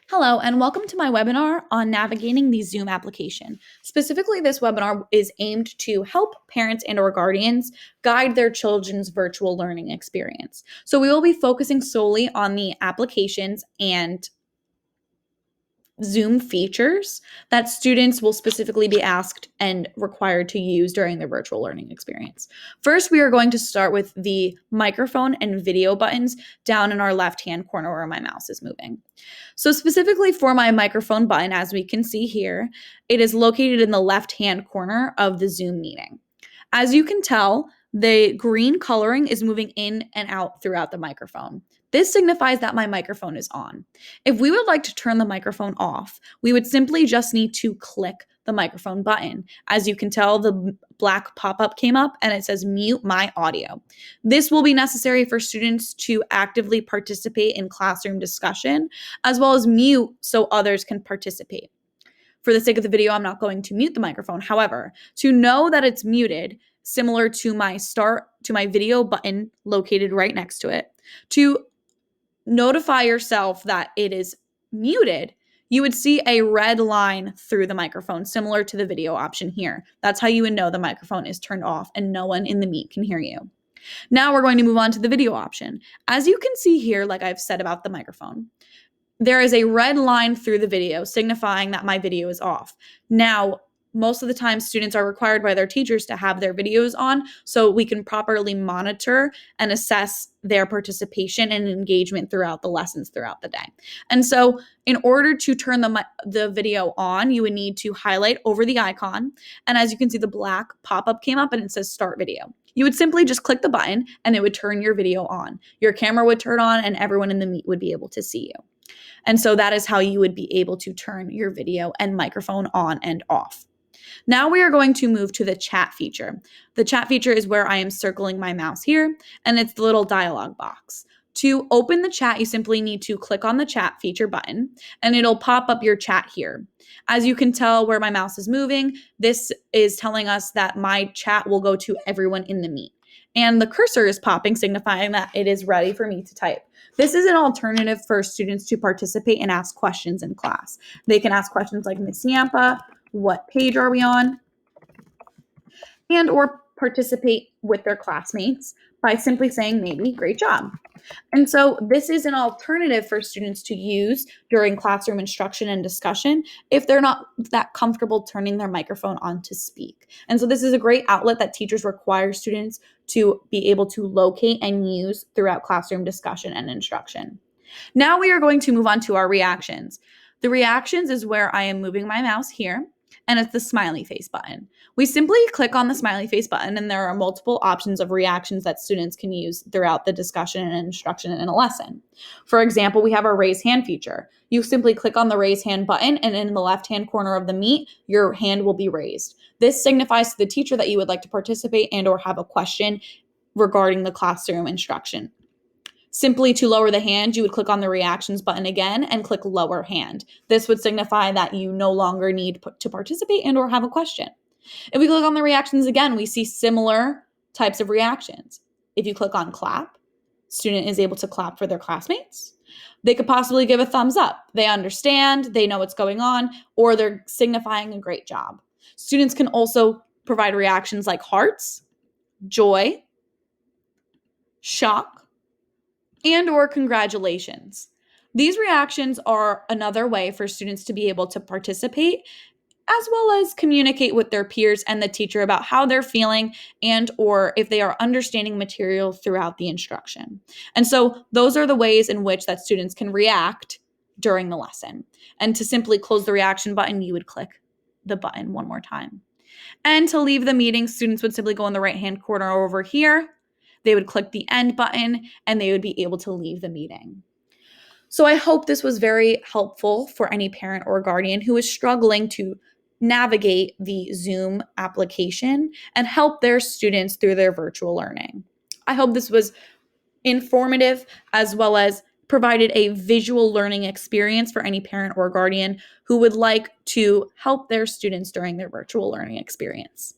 Hello, and welcome to my webinar on navigating the Zoom application. Specifically, this webinar is aimed to help parents and/or guardians guide their children's virtual learning experience. So we will be focusing solely on the applications and Zoom features that students will specifically be asked and required to use during their virtual learning experience. First, we are going to start with the microphone and video buttons down in our left-hand corner where my mouse is moving. So specifically for my microphone button, as we can see here, it is located in the left-hand corner of the Zoom meeting. As you can tell, the green coloring is moving in and out throughout the microphone. This signifies that my microphone is on. If we would like to turn the microphone off, we would simply just need to click the microphone button. As you can tell, the black pop-up came up and it says mute my audio. This will be necessary for students to actively participate in classroom discussion, as well as mute so others can participate. For the sake of the video, I'm not going to mute the microphone. However, to know that it's muted, similar to my video button located right next to it, to notify yourself that it is muted, you would see a red line through the microphone, similar to the video option here. That's how you would know the microphone is turned off and no one in the meet can hear you. Now we're going to move on to the video option. As you can see here, like I've said about the microphone, there is a red line through the video signifying that my video is off. Now, most of the time, students are required by their teachers to have their videos on so we can properly monitor and assess their participation and engagement throughout the lessons throughout the day. And so in order to turn the video on, you would need to highlight over the icon. And as you can see, the black pop-up came up and it says start video. You would simply just click the button and it would turn your video on. Your camera would turn on and everyone in the meet would be able to see you. And so that is how you would be able to turn your video and microphone on and off. Now we are going to move to the chat feature. The chat feature is where I am circling my mouse here, and it's the little dialog box. To open the chat, you simply need to click on the chat feature button, and it'll pop up your chat here. As you can tell where my mouse is moving, this is telling us that my chat will go to everyone in the meet. And the cursor is popping, signifying that it is ready for me to type. This is an alternative for students to participate and ask questions in class. They can ask questions like, Ms. Ciampa, what page are we on? And or participate with their classmates by simply saying maybe, great job. And so this is an alternative for students to use during classroom instruction and discussion if they're not that comfortable turning their microphone on to speak. And so this is a great outlet that teachers require students to be able to locate and use throughout classroom discussion and instruction. Now we are going to move on to our reactions. The reactions is where I am moving my mouse here, and it's the smiley face button. We simply click on the smiley face button, and there are multiple options of reactions that students can use throughout the discussion and instruction in a lesson. For example, we have our raise hand feature. You simply click on the raise hand button, and in the left-hand corner of the meet, your hand will be raised. This signifies to the teacher that you would like to participate and or have a question regarding the classroom instruction. Simply to lower the hand, you would click on the reactions button again and click lower hand. This would signify that you no longer need to participate and or have a question. If we click on the reactions again, we see similar types of reactions. If you click on clap, student is able to clap for their classmates. They could possibly give a thumbs up. They understand, they know what's going on, or they're signifying a great job. Students can also provide reactions like hearts, joy, shock, and or congratulations. These reactions are another way for students to be able to participate as well as communicate with their peers and the teacher about how they're feeling and or if they are understanding material throughout the instruction. And so those are the ways in which that students can react during the lesson. And to simply close the reaction button, you would click the button one more time. And to leave the meeting, students would simply go in the right-hand corner over here. They would click the end button and they would be able to leave the meeting. So I hope this was very helpful for any parent or guardian who is struggling to navigate the Zoom application and help their students through their virtual learning. I hope this was informative as well as provided a visual learning experience for any parent or guardian who would like to help their students during their virtual learning experience.